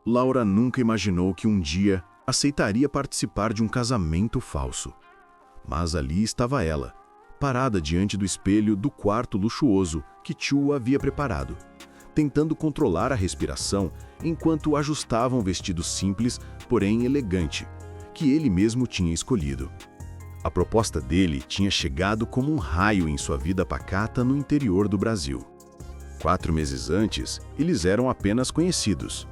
Laura nunca imaginou que um dia aceitaria participar de um casamento falso. Mas ali estava ela, parada diante do espelho do quarto luxuoso que Chu havia preparado, tentando controlar a respiração enquanto ajustava um vestido simples, porém elegante, que ele mesmo tinha escolhido. A proposta dele tinha chegado como um raio em sua vida pacata no interior do Brasil. 4 meses antes, eles eram apenas conhecidos.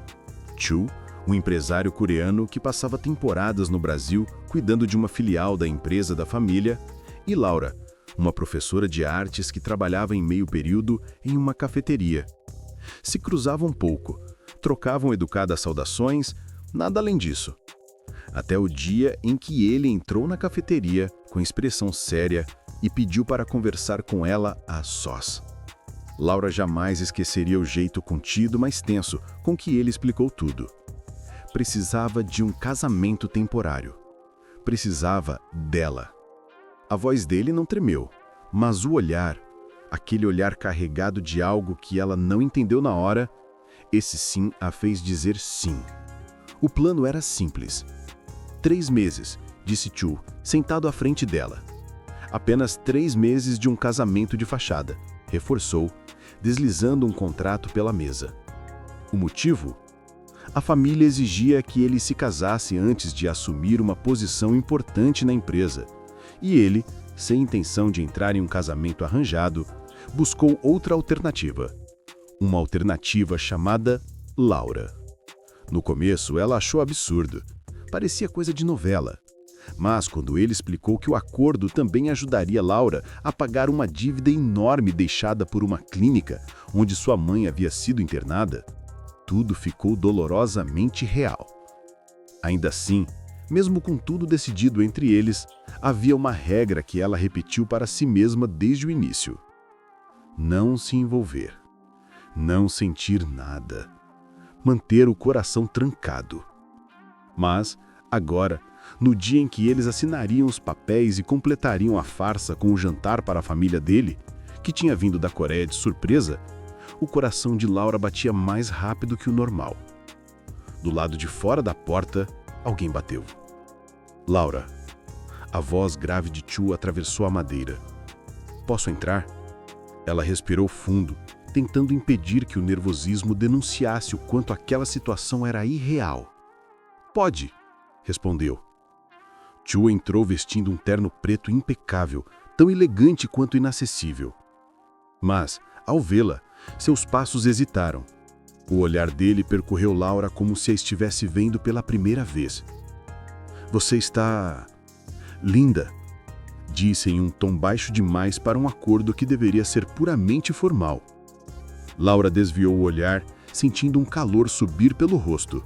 Chu, um empresário coreano que passava temporadas no Brasil cuidando de uma filial da empresa da família, e Laura, uma professora de artes que trabalhava em meio período em uma cafeteria. Se cruzavam pouco, trocavam educadas saudações, nada além disso. Até o dia em que ele entrou na cafeteria com expressão séria e pediu para conversar com ela a sós. Laura jamais esqueceria o jeito contido, mas tenso, com que ele explicou tudo. Precisava de um casamento temporário. Precisava dela. A voz dele não tremeu, mas o olhar, aquele olhar carregado de algo que ela não entendeu na hora, esse sim a fez dizer sim. O plano era simples. 3 meses, disse Chu, sentado à frente dela. Apenas 3 meses de um casamento de fachada, reforçou, deslizando um contrato pela mesa. O motivo? A família exigia que ele se casasse antes de assumir uma posição importante na empresa. E ele, sem intenção de entrar em um casamento arranjado, buscou outra alternativa. Uma alternativa chamada Laura. No começo, ela achou absurdo. Parecia coisa de novela. Mas quando ele explicou que o acordo também ajudaria Laura a pagar uma dívida enorme deixada por uma clínica onde sua mãe havia sido internada, tudo ficou dolorosamente real. Ainda assim, mesmo com tudo decidido entre eles, havia uma regra que ela repetiu para si mesma desde o início. Não se envolver. Não sentir nada. Manter o coração trancado. Mas, agora, no dia em que eles assinariam os papéis e completariam a farsa com o jantar para a família dele, que tinha vindo da Coreia de surpresa, o coração de Laura batia mais rápido que o normal. Do lado de fora da porta, alguém bateu. Laura. A voz grave de Chu atravessou a madeira. Posso entrar? Ela respirou fundo, tentando impedir que o nervosismo denunciasse o quanto aquela situação era irreal. Pode, respondeu. Chu entrou vestindo um terno preto impecável, tão elegante quanto inacessível. Mas, ao vê-la, seus passos hesitaram. O olhar dele percorreu Laura como se a estivesse vendo pela primeira vez. Você está... linda, disse em um tom baixo demais para um acordo que deveria ser puramente formal. Laura desviou o olhar, sentindo um calor subir pelo rosto.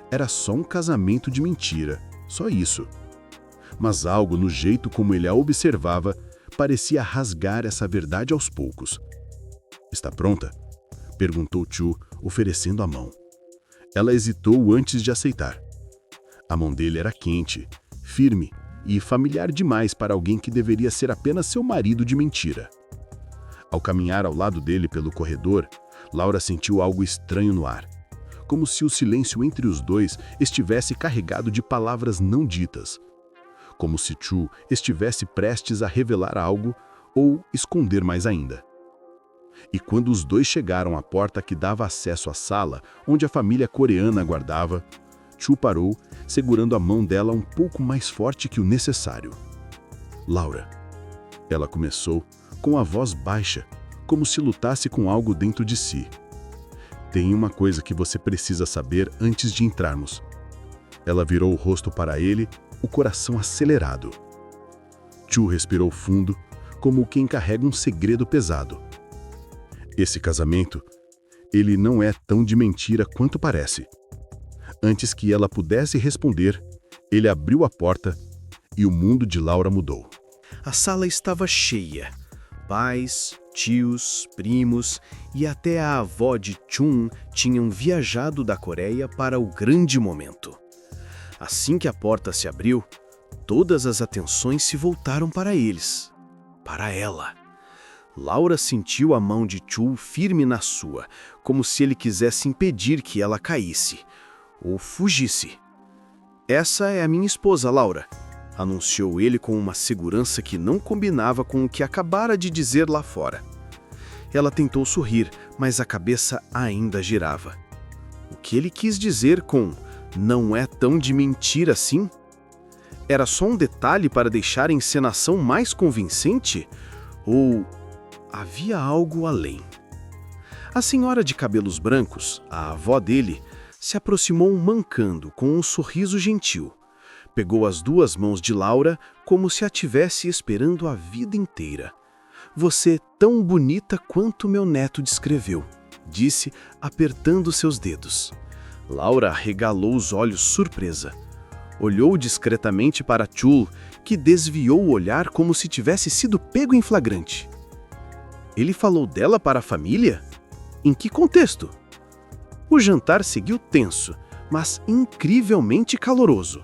Era só um casamento de mentira, só isso. Mas algo no jeito como ele a observava parecia rasgar essa verdade aos poucos. Está pronta? Perguntou Chu, oferecendo a mão. Ela hesitou antes de aceitar. A mão dele era quente, firme e familiar demais para alguém que deveria ser apenas seu marido de mentira. Ao caminhar ao lado dele pelo corredor, Laura sentiu algo estranho no ar, como se o silêncio entre os dois estivesse carregado de palavras não ditas, como se Chu estivesse prestes a revelar algo ou esconder mais ainda. E quando os dois chegaram à porta que dava acesso à sala onde a família coreana aguardava, Chu parou, segurando a mão dela um pouco mais forte que o necessário. Laura. Ela começou, com a voz baixa, como se lutasse com algo dentro de si. Tem uma coisa que você precisa saber antes de entrarmos. Ela virou o rosto para ele, o coração acelerado. Chu respirou fundo, como quem carrega um segredo pesado. Esse casamento, ele não é tão de mentira quanto parece. Antes que ela pudesse responder, ele abriu a porta e o mundo de Laura mudou. A sala estava cheia. Pais, tios, primos e até a avó de Chun tinham viajado da Coreia para o grande momento. Assim que a porta se abriu, todas as atenções se voltaram para eles, para ela. Laura sentiu a mão de Chu firme na sua, como se ele quisesse impedir que ela caísse, ou fugisse. Essa é a minha esposa, Laura, anunciou ele com uma segurança que não combinava com o que acabara de dizer lá fora. Ela tentou sorrir, mas a cabeça ainda girava. O que ele quis dizer com "não é tão de mentira assim"? Era só um detalhe para deixar a encenação mais convincente? Ou havia algo além? A senhora de cabelos brancos, a avó dele, se aproximou mancando com um sorriso gentil. Pegou as duas mãos de Laura como se a tivesse esperando a vida inteira. "Você tão bonita quanto meu neto descreveu", disse, apertando seus dedos. Laura arregalou os olhos surpresa. Olhou discretamente para Chul, que desviou o olhar como se tivesse sido pego em flagrante. Ele falou dela para a família? Em que contexto? O jantar seguiu tenso, mas incrivelmente caloroso.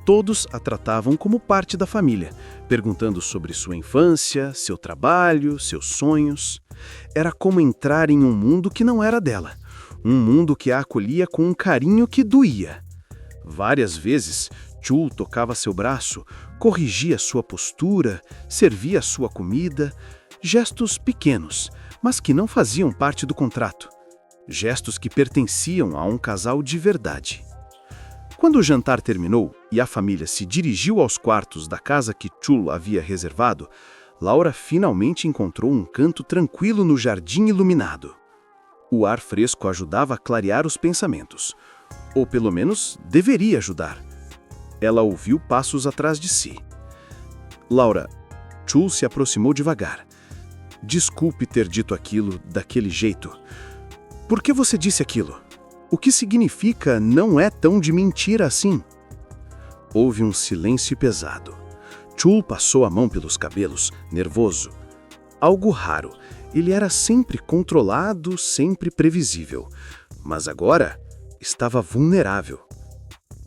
Todos a tratavam como parte da família, perguntando sobre sua infância, seu trabalho, seus sonhos. Era como entrar em um mundo que não era dela, um mundo que a acolhia com um carinho que doía. Várias vezes, Chul tocava seu braço, corrigia sua postura, servia sua comida, gestos pequenos, mas que não faziam parte do contrato. Gestos que pertenciam a um casal de verdade. Quando o jantar terminou e a família se dirigiu aos quartos da casa que Chul havia reservado, Laura finalmente encontrou um canto tranquilo no jardim iluminado. O ar fresco ajudava a clarear os pensamentos. Ou pelo menos deveria ajudar. Ela ouviu passos atrás de si. "Laura", Chul se aproximou devagar. "Desculpe ter dito aquilo daquele jeito. Por que você disse aquilo? O que significa não é tão de mentira assim?" Houve um silêncio pesado. Chul passou a mão pelos cabelos, nervoso. Algo raro. Ele era sempre controlado, sempre previsível. Mas agora estava vulnerável.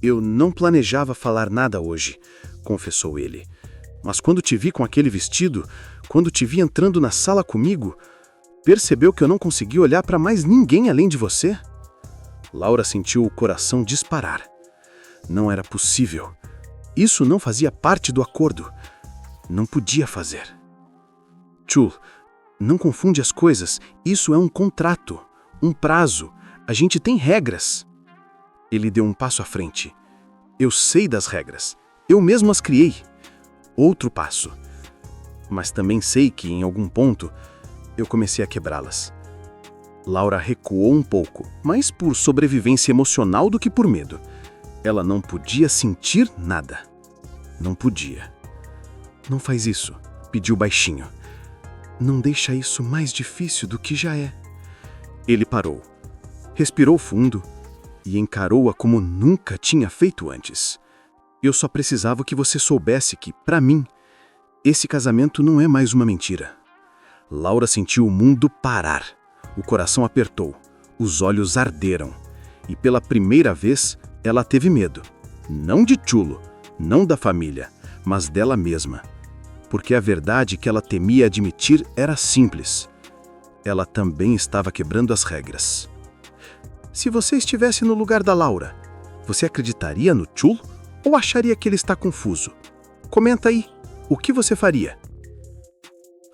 "Eu não planejava falar nada hoje", confessou ele. "Mas quando te vi com aquele vestido, quando te vi entrando na sala comigo, percebeu que eu não conseguia olhar para mais ninguém além de você?" Laura sentiu o coração disparar. Não era possível. Isso não fazia parte do acordo. Não podia fazer. "Chul, não confunde as coisas. Isso é um contrato, um prazo. A gente tem regras." Ele deu um passo à frente. "Eu sei das regras. Eu mesmo as criei." Outro passo. "Mas também sei que, em algum ponto, eu comecei a quebrá-las." Laura recuou um pouco, mais por sobrevivência emocional do que por medo. Ela não podia sentir nada. Não podia. "Não faz isso", pediu baixinho. "Não deixa isso mais difícil do que já é." Ele parou. Respirou fundo e encarou-a como nunca tinha feito antes. "Eu só precisava que você soubesse que, para mim, esse casamento não é mais uma mentira." Laura sentiu o mundo parar. O coração apertou, os olhos arderam. E pela primeira vez, ela teve medo. Não de Chul, não da família, mas dela mesma. Porque a verdade que ela temia admitir era simples. Ela também estava quebrando as regras. "Se você estivesse no lugar da Laura, você acreditaria no Chul ou acharia que ele está confuso? Comenta aí, o que você faria?"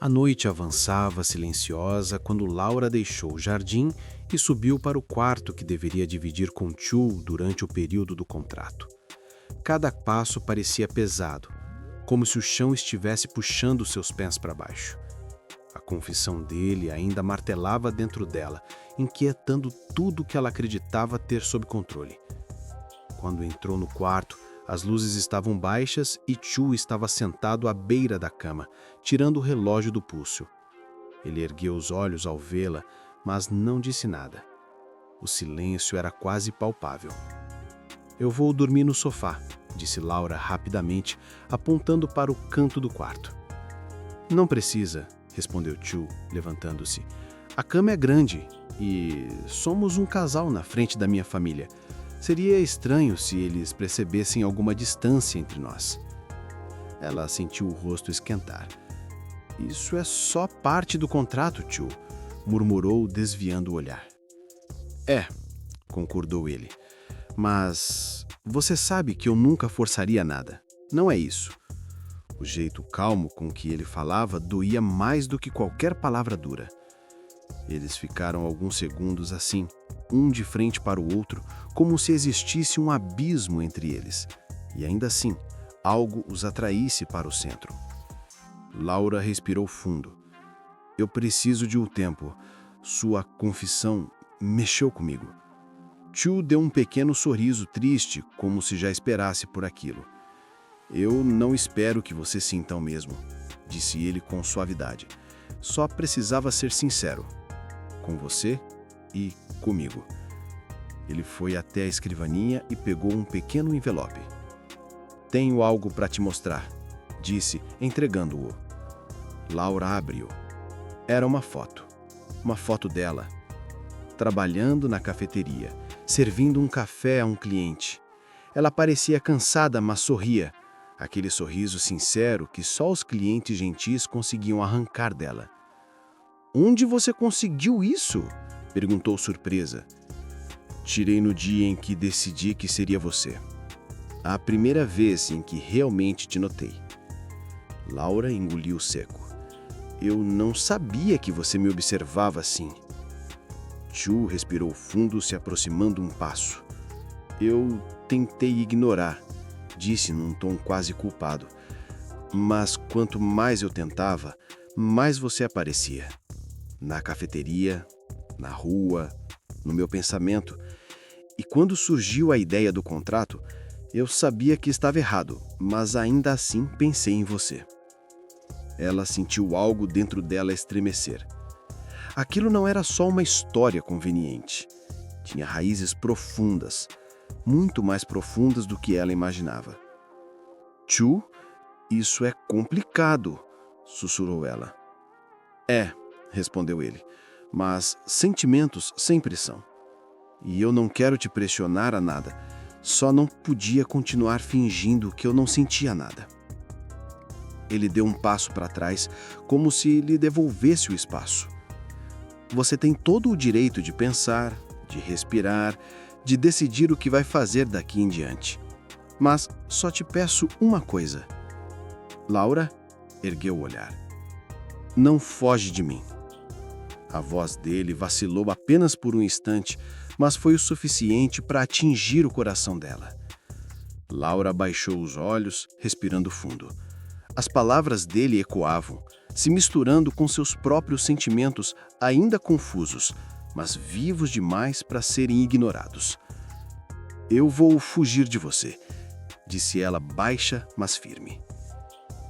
A noite avançava silenciosa quando Laura deixou o jardim e subiu para o quarto que deveria dividir com Chul durante o período do contrato. Cada passo parecia pesado, como se o chão estivesse puxando seus pés para baixo. A confissão dele ainda martelava dentro dela, inquietando tudo que ela acreditava ter sob controle. Quando entrou no quarto, as luzes estavam baixas e Chul estava sentado à beira da cama, tirando o relógio do pulso. Ele ergueu os olhos ao vê-la, mas não disse nada. O silêncio era quase palpável. "Eu vou dormir no sofá", disse Laura rapidamente, apontando para o canto do quarto. "Não precisa", respondeu Chul, levantando-se. "A cama é grande e somos um casal na frente da minha família. Seria estranho se eles percebessem alguma distância entre nós." Ela sentiu o rosto esquentar. "Isso é só parte do contrato, Chul", murmurou, desviando o olhar. "É", concordou ele, Mas você sabe que eu nunca forçaria nada. Não é isso. O jeito calmo com que ele falava doía mais do que qualquer palavra dura. Eles ficaram alguns segundos assim, um de frente para o outro, como se existisse um abismo entre eles. E ainda assim, algo os atraísse para o centro. Laura respirou fundo. Eu preciso de um tempo. Sua confissão mexeu comigo. Chu deu um pequeno sorriso triste, como se já esperasse por aquilo. Eu não espero que você sinta o mesmo, disse ele com suavidade. Só precisava ser sincero. Com você e comigo. Ele foi até a escrivaninha e pegou um pequeno envelope. Tenho algo para te mostrar, disse, entregando-o. Laura abriu. Era uma foto dela, trabalhando na cafeteria, servindo um café a um cliente. Ela parecia cansada, mas sorria, aquele sorriso sincero que só os clientes gentis conseguiam arrancar dela. Onde você conseguiu isso? Perguntou surpresa. Tirei no dia em que decidi que seria você. A primeira vez em que realmente te notei. Laura engoliu seco. Eu não sabia que você me observava assim. Chu respirou fundo, se aproximando um passo. Eu tentei ignorar, disse num tom quase culpado. Mas quanto mais eu tentava, mais você aparecia. Na cafeteria, na rua, no meu pensamento. E quando surgiu a ideia do contrato, eu sabia que estava errado, mas ainda assim pensei em você. Ela sentiu algo dentro dela estremecer. Aquilo não era só uma história conveniente. Tinha raízes profundas, muito mais profundas do que ela imaginava. Chu, isso é complicado, sussurrou ela. É, respondeu ele, mas sentimentos sempre são. E eu não quero te pressionar a nada, só não podia continuar fingindo que eu não sentia nada. Ele deu um passo para trás, como se lhe devolvesse o espaço. Você tem todo o direito de pensar, de respirar, de decidir o que vai fazer daqui em diante. Mas só te peço uma coisa. Laura ergueu o olhar. Não foge de mim. A voz dele vacilou apenas por um instante, mas foi o suficiente para atingir o coração dela. Laura baixou os olhos, respirando fundo. As palavras dele ecoavam, se misturando com seus próprios sentimentos, ainda confusos, mas vivos demais para serem ignorados. Eu vou fugir de você, disse ela baixa, mas firme.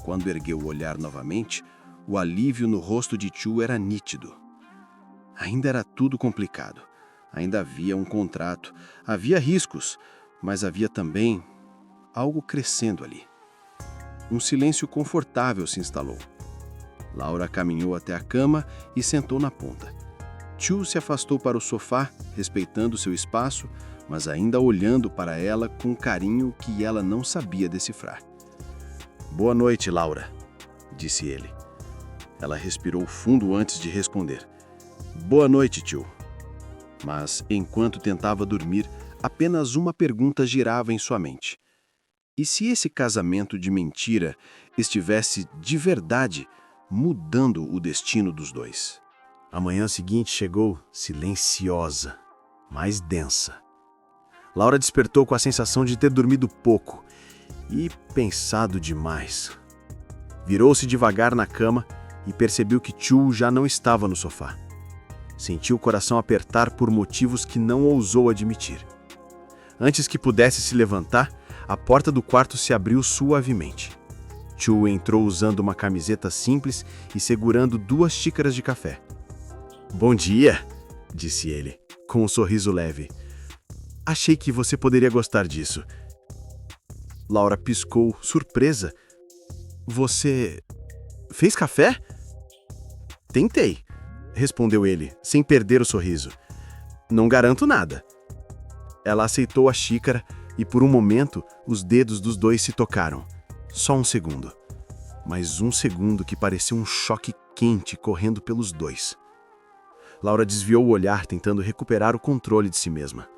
Quando ergueu o olhar novamente, o alívio no rosto de Chu era nítido. Ainda era tudo complicado. Ainda havia um contrato, havia riscos, mas havia também algo crescendo ali. Um silêncio confortável se instalou. Laura caminhou até a cama e sentou na ponta. Chu se afastou para o sofá, respeitando seu espaço, mas ainda olhando para ela com um carinho que ela não sabia decifrar. Boa noite, Laura, disse ele. Ela respirou fundo antes de responder. Boa noite, Chu. Mas, enquanto tentava dormir, apenas uma pergunta girava em sua mente. E se esse casamento de mentira estivesse, de verdade, mudando o destino dos dois? A manhã seguinte chegou silenciosa, mais densa. Laura despertou com a sensação de ter dormido pouco e pensado demais. Virou-se devagar na cama e percebeu que Chu já não estava no sofá. Sentiu o coração apertar por motivos que não ousou admitir. Antes que pudesse se levantar, a porta do quarto se abriu suavemente. Chu entrou usando uma camiseta simples e segurando 2 xícaras de café. Bom dia, disse ele, com um sorriso leve. Achei que você poderia gostar disso. Laura piscou, surpresa. Você fez café? Tentei, respondeu ele, sem perder o sorriso. Não garanto nada. Ela aceitou a xícara e, por um momento, os dedos dos dois se tocaram. Só um segundo. Mas um segundo que pareceu um choque quente correndo pelos dois. Laura desviou o olhar, tentando recuperar o controle de si mesma.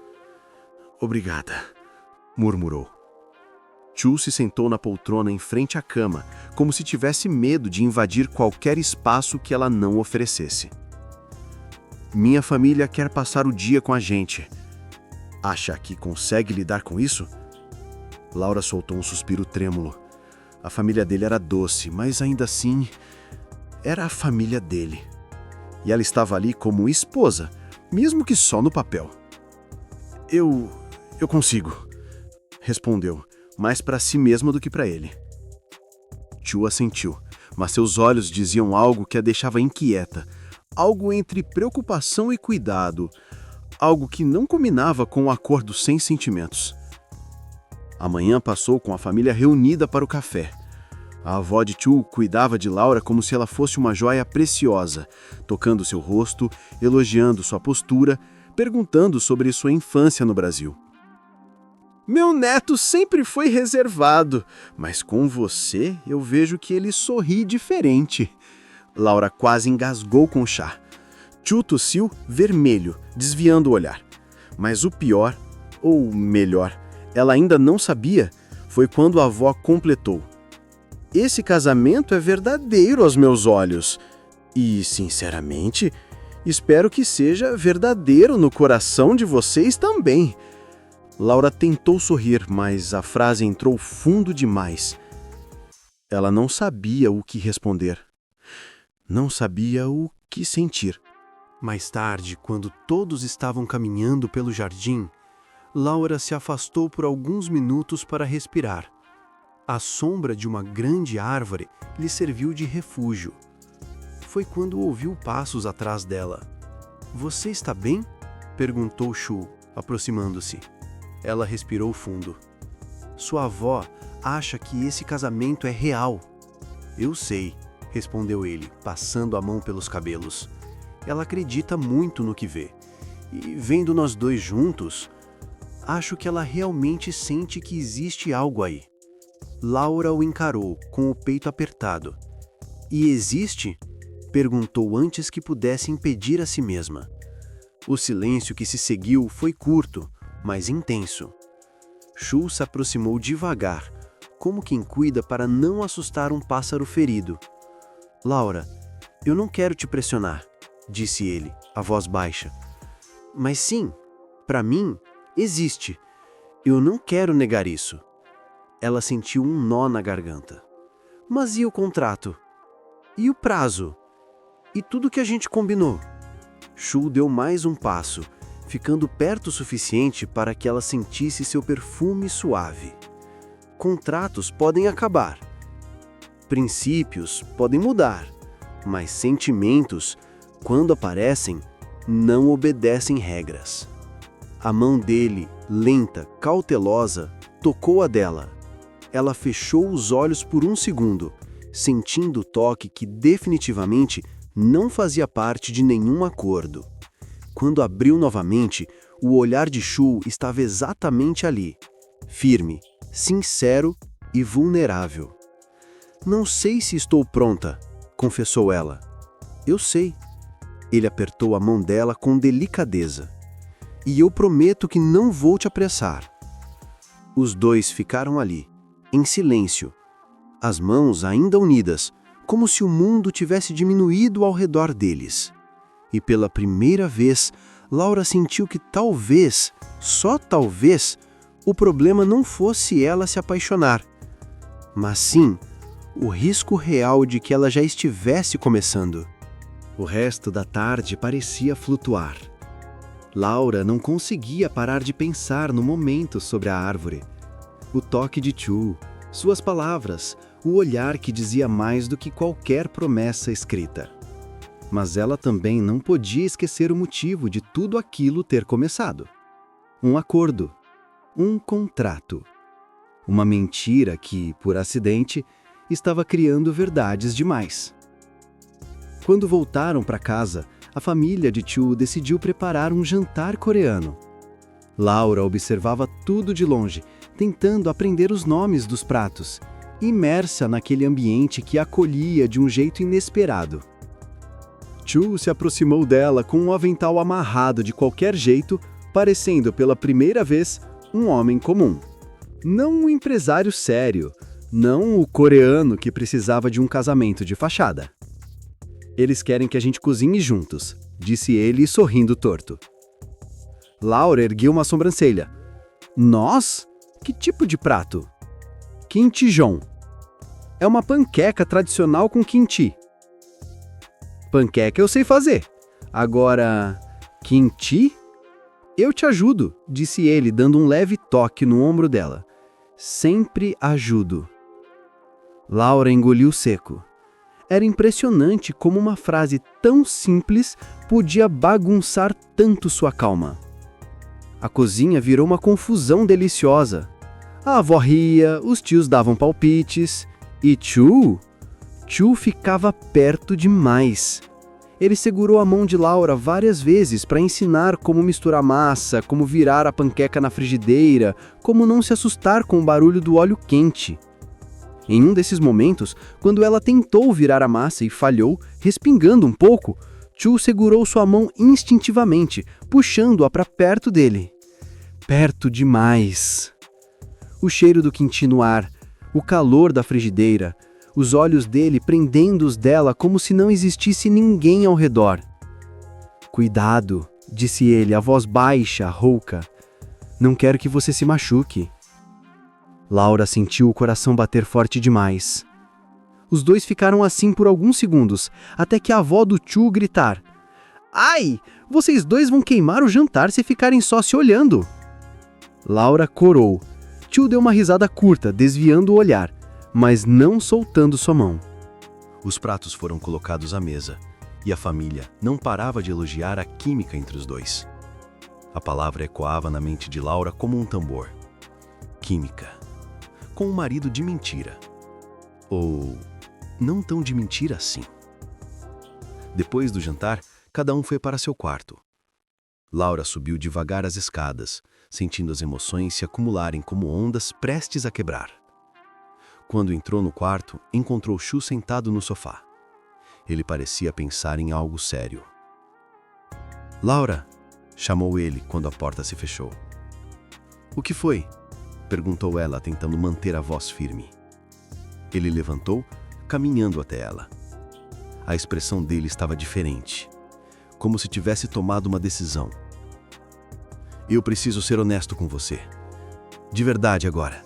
Obrigada, murmurou. Chu se sentou na poltrona em frente à cama, como se tivesse medo de invadir qualquer espaço que ela não oferecesse. Minha família quer passar o dia com a gente. Acha que consegue lidar com isso? Laura soltou um suspiro trêmulo. A família dele era doce, mas ainda assim, era a família dele. E ela estava ali como esposa, mesmo que só no papel. Eu consigo, respondeu, mais para si mesma do que para ele. Chu assentiu, mas seus olhos diziam algo que a deixava inquieta, algo entre preocupação e cuidado, algo que não combinava com o acordo sem sentimentos. A manhã passou com a família reunida para o café. A avó de Chu cuidava de Laura como se ela fosse uma joia preciosa, tocando seu rosto, elogiando sua postura, perguntando sobre sua infância no Brasil. Meu neto sempre foi reservado, mas com você eu vejo que ele sorri diferente. Laura quase engasgou com o chá. Chu tossiu vermelho, desviando o olhar. Mas o pior, ou melhor, ela ainda não sabia, foi quando a avó completou. Esse casamento é verdadeiro aos meus olhos. E, sinceramente, espero que seja verdadeiro no coração de vocês também. Laura tentou sorrir, mas a frase entrou fundo demais. Ela não sabia o que responder. Não sabia o que sentir. Mais tarde, quando todos estavam caminhando pelo jardim, Laura se afastou por alguns minutos para respirar. A sombra de uma grande árvore lhe serviu de refúgio. Foi quando ouviu passos atrás dela. Você está bem? Perguntou Chu, aproximando-se. Ela respirou fundo. Sua avó acha que esse casamento é real. Eu sei, respondeu ele, passando a mão pelos cabelos. Ela acredita muito no que vê. E vendo nós dois juntos, acho que ela realmente sente que existe algo aí. Laura o encarou, com o peito apertado. E existe? Perguntou antes que pudesse impedir a si mesma. O silêncio que se seguiu foi curto, mas intenso. Chu se aproximou devagar, como quem cuida para não assustar um pássaro ferido. Laura, eu não quero te pressionar, disse ele, a voz baixa. Mas sim, para mim, existe. Eu não quero negar isso. Ela sentiu um nó na garganta. Mas e o contrato? E o prazo? E tudo que a gente combinou? Chu deu mais um passo, ficando perto o suficiente para que ela sentisse seu perfume suave. Contratos podem acabar. Princípios podem mudar. Mas sentimentos, quando aparecem, não obedecem regras. A mão dele, lenta, cautelosa, tocou a dela. Ela fechou os olhos por um segundo, sentindo o toque que definitivamente não fazia parte de nenhum acordo. Quando abriu novamente, o olhar de Chu estava exatamente ali, firme, sincero e vulnerável. Não sei se estou pronta, confessou ela. Eu sei. Ele apertou a mão dela com delicadeza. E eu prometo que não vou te apressar. Os dois ficaram ali, em silêncio, as mãos ainda unidas, como se o mundo tivesse diminuído ao redor deles. E pela primeira vez, Laura sentiu que talvez, só talvez, o problema não fosse ela se apaixonar, mas sim o risco real de que ela já estivesse começando. O resto da tarde parecia flutuar. Laura não conseguia parar de pensar no momento sobre a árvore. O toque de Chu, suas palavras, o olhar que dizia mais do que qualquer promessa escrita. Mas ela também não podia esquecer o motivo de tudo aquilo ter começado. Um acordo, um contrato. Uma mentira que, por acidente, estava criando verdades demais. Quando voltaram para casa, a família de Chu decidiu preparar um jantar coreano. Laura observava tudo de longe, tentando aprender os nomes dos pratos, imersa naquele ambiente que a acolhia de um jeito inesperado. Chu se aproximou dela com um avental amarrado de qualquer jeito, parecendo pela primeira vez um homem comum. Não um empresário sério, não o coreano que precisava de um casamento de fachada. Eles querem que a gente cozinhe juntos, disse ele sorrindo torto. Laura ergueu uma sobrancelha. Nós? Que tipo de prato? Quintijon. É uma panqueca tradicional com quinti. Panqueca eu sei fazer. Agora, quinti? Eu te ajudo, disse ele, dando um leve toque no ombro dela. Sempre ajudo. Laura engoliu seco. Era impressionante como uma frase tão simples podia bagunçar tanto sua calma. A cozinha virou uma confusão deliciosa. A avó ria, os tios davam palpites, e Chu ficava perto demais. Ele segurou a mão de Laura várias vezes para ensinar como misturar massa, como virar a panqueca na frigideira, como não se assustar com o barulho do óleo quente. Em um desses momentos, quando ela tentou virar a massa e falhou, respingando um pouco, Chu segurou sua mão instintivamente, puxando-a para perto dele. Perto demais. O cheiro do quinti no ar, o calor da frigideira, os olhos dele prendendo os dela como se não existisse ninguém ao redor. Cuidado, disse ele, a voz baixa, rouca. Não quero que você se machuque. Laura sentiu o coração bater forte demais. Os dois ficaram assim por alguns segundos, até que a avó do Chu gritar. Ai, vocês dois vão queimar o jantar se ficarem só se olhando. Laura corou. Chu deu uma risada curta, desviando o olhar, mas não soltando sua mão. Os pratos foram colocados à mesa, e a família não parava de elogiar a química entre os dois. A palavra ecoava na mente de Laura como um tambor. Química. Com um marido de mentira. Ou não tão de mentira assim. Depois do jantar, cada um foi para seu quarto. Laura subiu devagar as escadas, sentindo as emoções se acumularem como ondas prestes a quebrar. Quando entrou no quarto, encontrou Chu sentado no sofá. Ele parecia pensar em algo sério. Laura, chamou ele quando a porta se fechou. O que foi? Perguntou ela, tentando manter a voz firme. Ele levantou, caminhando até ela. A expressão dele estava diferente, como se tivesse tomado uma decisão. Eu preciso ser honesto com você. De verdade agora.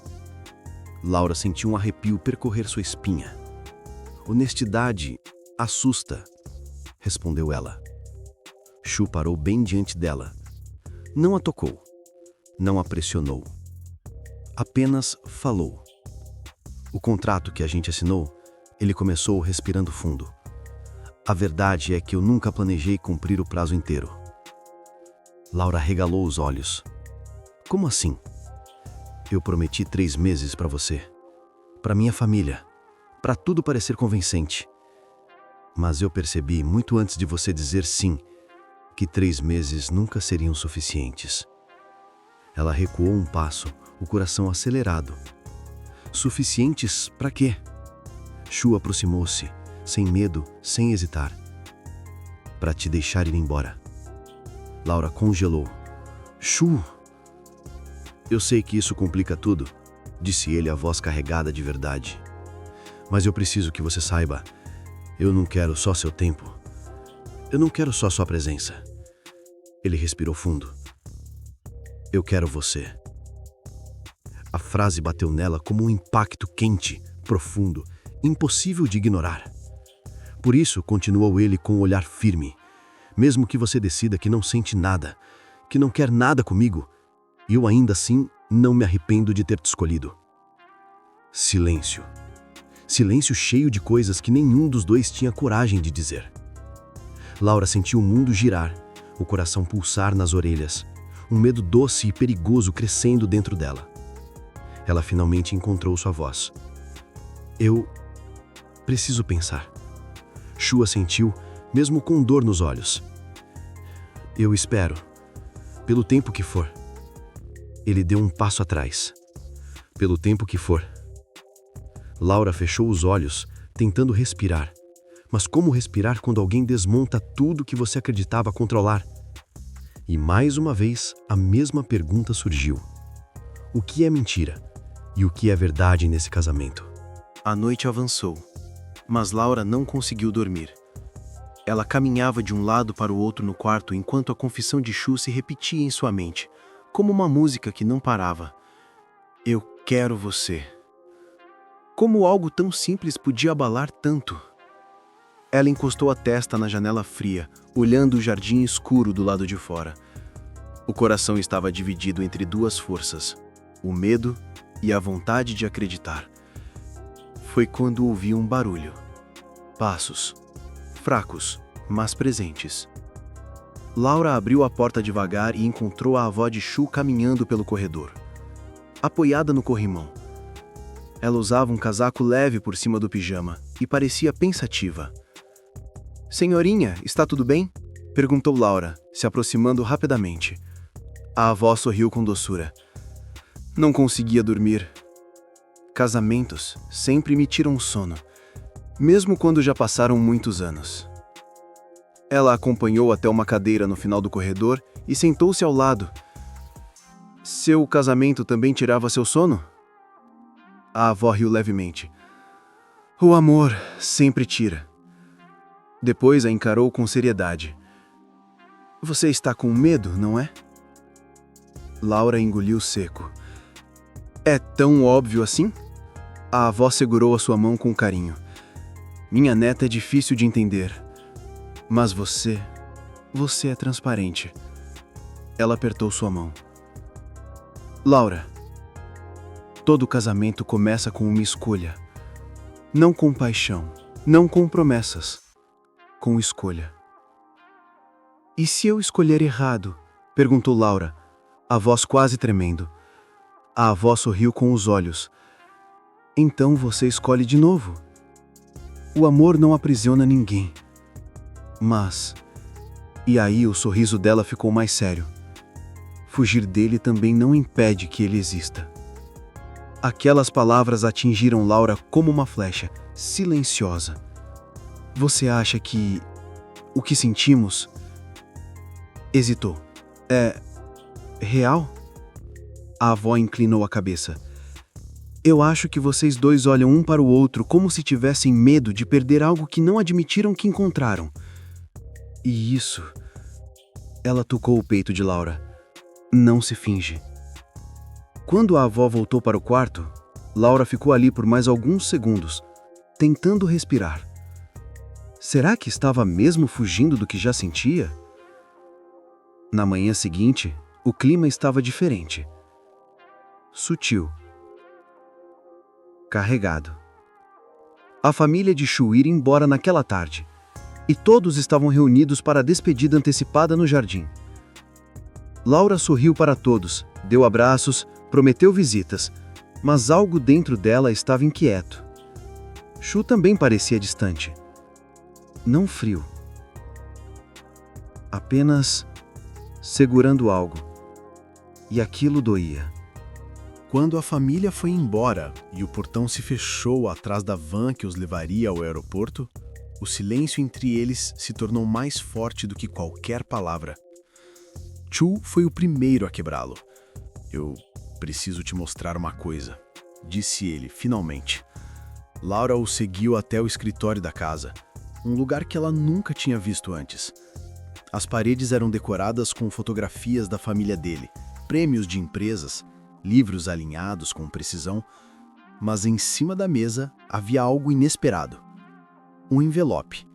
Laura sentiu um arrepio percorrer sua espinha. Honestidade assusta, respondeu ela. Chu parou bem diante dela. Não a tocou, não a pressionou. Apenas falou. O contrato que a gente assinou, ele começou respirando fundo. A verdade é que eu nunca planejei cumprir o prazo inteiro. Laura regalou os olhos. Como assim? Eu prometi 3 meses para você, para minha família, para tudo parecer convincente. Mas eu percebi, muito antes de você dizer sim, que 3 meses nunca seriam suficientes. Ela recuou um passo, o coração acelerado. Suficientes para quê? Chu aproximou-se, sem medo, sem hesitar. Para te deixar ir embora. Laura congelou. Chu! Eu sei que isso complica tudo, disse ele, a voz carregada de verdade. Mas eu preciso que você saiba, eu não quero só seu tempo. Eu não quero só sua presença. Ele respirou fundo. Eu quero você. A frase bateu nela como um impacto quente, profundo, impossível de ignorar. Por isso, continuou ele com o olhar firme. Mesmo que você decida que não sente nada, que não quer nada comigo, eu ainda assim não me arrependo de ter te escolhido. Silêncio. Silêncio cheio de coisas que nenhum dos dois tinha coragem de dizer. Laura sentiu o mundo girar, o coração pulsar nas orelhas, um medo doce e perigoso crescendo dentro dela. Ela finalmente encontrou sua voz. Eu preciso pensar. Chu assentiu, mesmo com dor nos olhos. Eu espero, pelo tempo que for. Ele deu um passo atrás. Pelo tempo que for. Laura fechou os olhos, tentando respirar. Mas como respirar quando alguém desmonta tudo que você acreditava controlar? E mais uma vez, a mesma pergunta surgiu. O que é mentira? E o que é verdade nesse casamento? A noite avançou, mas Laura não conseguiu dormir. Ela caminhava de um lado para o outro no quarto enquanto a confissão de Chu se repetia em sua mente, como uma música que não parava. Eu quero você. Como algo tão simples podia abalar tanto? Ela encostou a testa na janela fria, olhando o jardim escuro do lado de fora. O coração estava dividido entre duas forças, o medo e a vontade de acreditar. Foi quando ouviu um barulho. Passos. Fracos, mas presentes. Laura abriu a porta devagar e encontrou a avó de Chu caminhando pelo corredor, apoiada no corrimão. Ela usava um casaco leve por cima do pijama e parecia pensativa. "Senhorinha, está tudo bem?" perguntou Laura, se aproximando rapidamente. A avó sorriu com doçura. "Não conseguia dormir. Casamentos sempre me tiram sono, mesmo quando já passaram muitos anos." Ela a acompanhou até uma cadeira no final do corredor e sentou-se ao lado. "Seu casamento também tirava seu sono?" A avó riu levemente. "O amor sempre tira." Depois a encarou com seriedade. "Você está com medo, não é?" Laura engoliu seco. "É tão óbvio assim?" A avó segurou a sua mão com carinho. "Minha neta é difícil de entender. Mas você é transparente." Ela apertou sua mão. "Laura, todo casamento começa com uma escolha. Não com paixão, não com promessas. Com escolha." "E se eu escolher errado?" perguntou Laura, a voz quase tremendo. A avó sorriu com os olhos. "Então você escolhe de novo. O amor não aprisiona ninguém. Mas..." E aí o sorriso dela ficou mais sério. "Fugir dele também não impede que ele exista." Aquelas palavras atingiram Laura como uma flecha, silenciosa. "Você acha que... o que sentimos..." Hesitou. "É... real?" A avó inclinou a cabeça. "Eu acho que vocês dois olham um para o outro como se tivessem medo de perder algo que não admitiram que encontraram. E isso..." Ela tocou o peito de Laura. "Não se finge." Quando a avó voltou para o quarto, Laura ficou ali por mais alguns segundos, tentando respirar. Será que estava mesmo fugindo do que já sentia? Na manhã seguinte, o clima estava diferente. Sutil. Carregado. A família de Chu ia embora naquela tarde, e todos estavam reunidos para a despedida antecipada no jardim. Laura sorriu para todos, deu abraços, prometeu visitas, mas algo dentro dela estava inquieto. Chu também parecia distante. Não frio. Apenas segurando algo. E aquilo doía. Quando a família foi embora e o portão se fechou atrás da van que os levaria ao aeroporto, o silêncio entre eles se tornou mais forte do que qualquer palavra. Chu foi o primeiro a quebrá-lo. "Eu preciso te mostrar uma coisa", disse ele, finalmente. Laura o seguiu até o escritório da casa, um lugar que ela nunca tinha visto antes. As paredes eram decoradas com fotografias da família dele, prêmios de empresas, livros alinhados com precisão, mas em cima da mesa havia algo inesperado. Um envelope,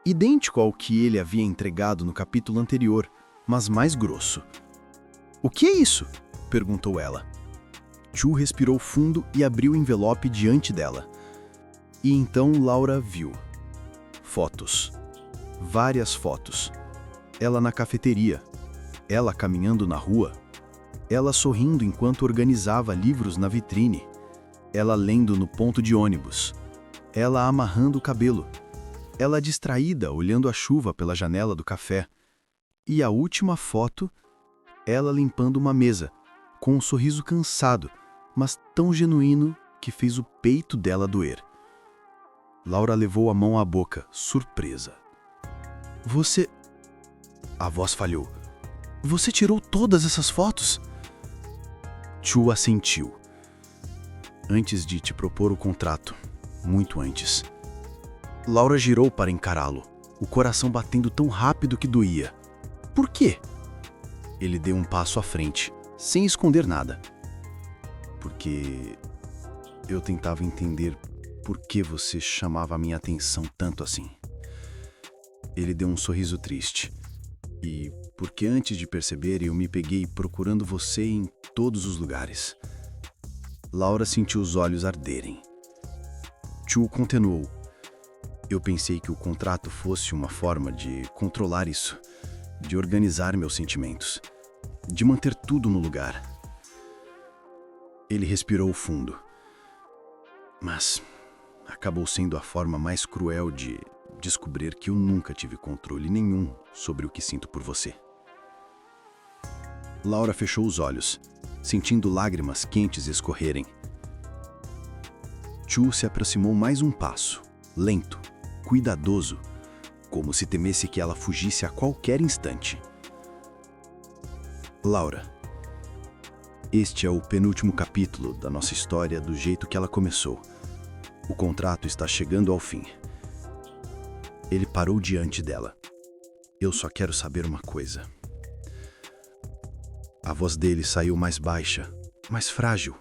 idêntico ao que ele havia entregado no capítulo anterior, mas mais grosso. "O que é isso?" perguntou ela. Chu respirou fundo e abriu o envelope diante dela. E então Laura viu. Fotos. Várias fotos. Ela na cafeteria. Ela caminhando na rua. Ela sorrindo enquanto organizava livros na vitrine. Ela lendo no ponto de ônibus. Ela amarrando o cabelo. Ela distraída olhando a chuva pela janela do café. E a última foto, ela limpando uma mesa, com um sorriso cansado, mas tão genuíno que fez o peito dela doer. Laura levou a mão à boca, surpresa. "Você..." A voz falhou. "Você tirou todas essas fotos?" Chu assentiu. Antes de te propor o contrato, muito antes. Laura girou para encará-lo, o coração batendo tão rápido que doía. Por quê? Ele deu um passo à frente, sem esconder nada. Porque eu tentava entender por que você chamava a minha atenção tanto assim. Ele deu um sorriso triste. E porque antes de perceber, eu me peguei procurando você em todos os lugares. Laura sentiu os olhos arderem. Chu continuou. Eu pensei que o contrato fosse uma forma de controlar isso, de organizar meus sentimentos, de manter tudo no lugar. Ele respirou fundo. Mas acabou sendo a forma mais cruel de descobrir que eu nunca tive controle nenhum sobre o que sinto por você. Laura fechou os olhos, sentindo lágrimas quentes escorrerem. Chu se aproximou mais um passo, lento, cuidadoso, como se temesse que ela fugisse a qualquer instante. Laura, este é o penúltimo capítulo da nossa história do jeito que ela começou. O contrato está chegando ao fim. Ele parou diante dela. Eu só quero saber uma coisa. A voz dele saiu mais baixa, mais frágil,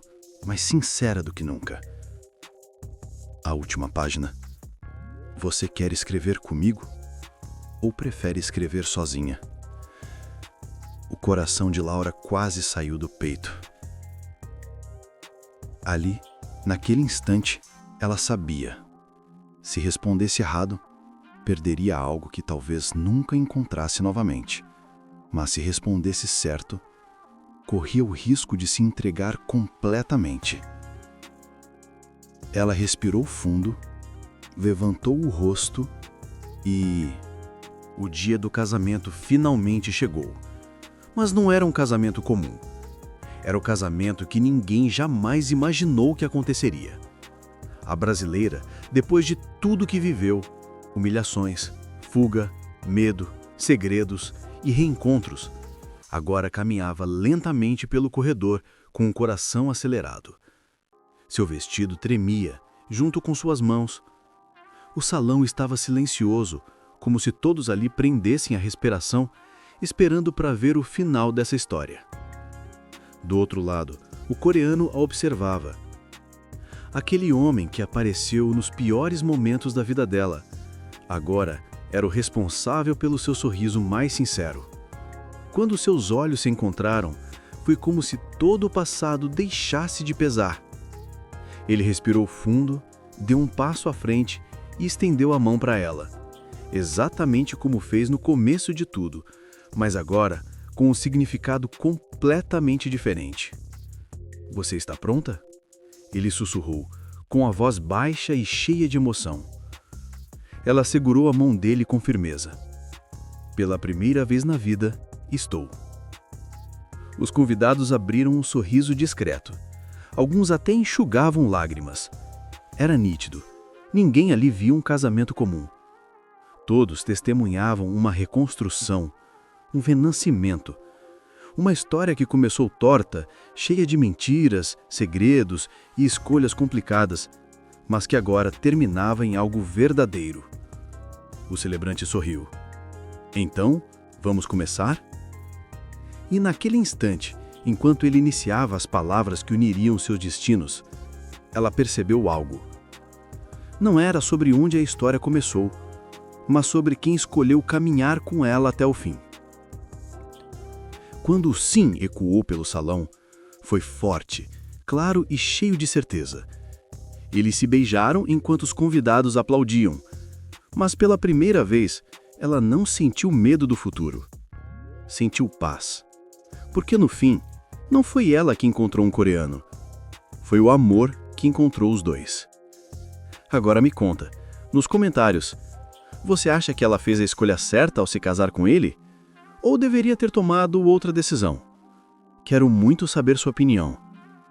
mais sincera do que nunca. A última página. Você quer escrever comigo? Ou prefere escrever sozinha? O coração de Laura quase saiu do peito. Ali, naquele instante, ela sabia. Se respondesse errado, perderia algo que talvez nunca encontrasse novamente. Mas se respondesse certo, corria o risco de se entregar completamente. Ela respirou fundo, levantou o rosto e... O dia do casamento finalmente chegou. Mas não era um casamento comum. Era o casamento que ninguém jamais imaginou que aconteceria. A brasileira, depois de tudo que viveu, humilhações, fuga, medo, segredos e reencontros, agora caminhava lentamente pelo corredor com o coração acelerado. Seu vestido tremia, junto com suas mãos. O salão estava silencioso, como se todos ali prendessem a respiração, esperando para ver o final dessa história. Do outro lado, o coreano a observava. Aquele homem que apareceu nos piores momentos da vida dela, agora era o responsável pelo seu sorriso mais sincero. Quando seus olhos se encontraram, foi como se todo o passado deixasse de pesar. Ele respirou fundo, deu um passo à frente e estendeu a mão para ela, exatamente como fez no começo de tudo, mas agora com um significado completamente diferente. Você está pronta? Ele sussurrou, com a voz baixa e cheia de emoção. Ela segurou a mão dele com firmeza. Pela primeira vez na vida, estou. Os convidados abriram um sorriso discreto. Alguns até enxugavam lágrimas. Era nítido. Ninguém ali via um casamento comum. Todos testemunhavam uma reconstrução, um renascimento. Uma história que começou torta, cheia de mentiras, segredos e escolhas complicadas, mas que agora terminava em algo verdadeiro. O celebrante sorriu. Então, vamos começar? E naquele instante, enquanto ele iniciava as palavras que uniriam seus destinos, ela percebeu algo. Não era sobre onde a história começou, mas sobre quem escolheu caminhar com ela até o fim. Quando o sim ecoou pelo salão, foi forte, claro e cheio de certeza. Eles se beijaram enquanto os convidados aplaudiam, mas pela primeira vez, ela não sentiu medo do futuro. Sentiu paz. Porque no fim, não foi ela que encontrou um coreano. Foi o amor que encontrou os dois. Agora me conta, nos comentários, você acha que ela fez a escolha certa ao se casar com ele? Ou deveria ter tomado outra decisão? Quero muito saber sua opinião.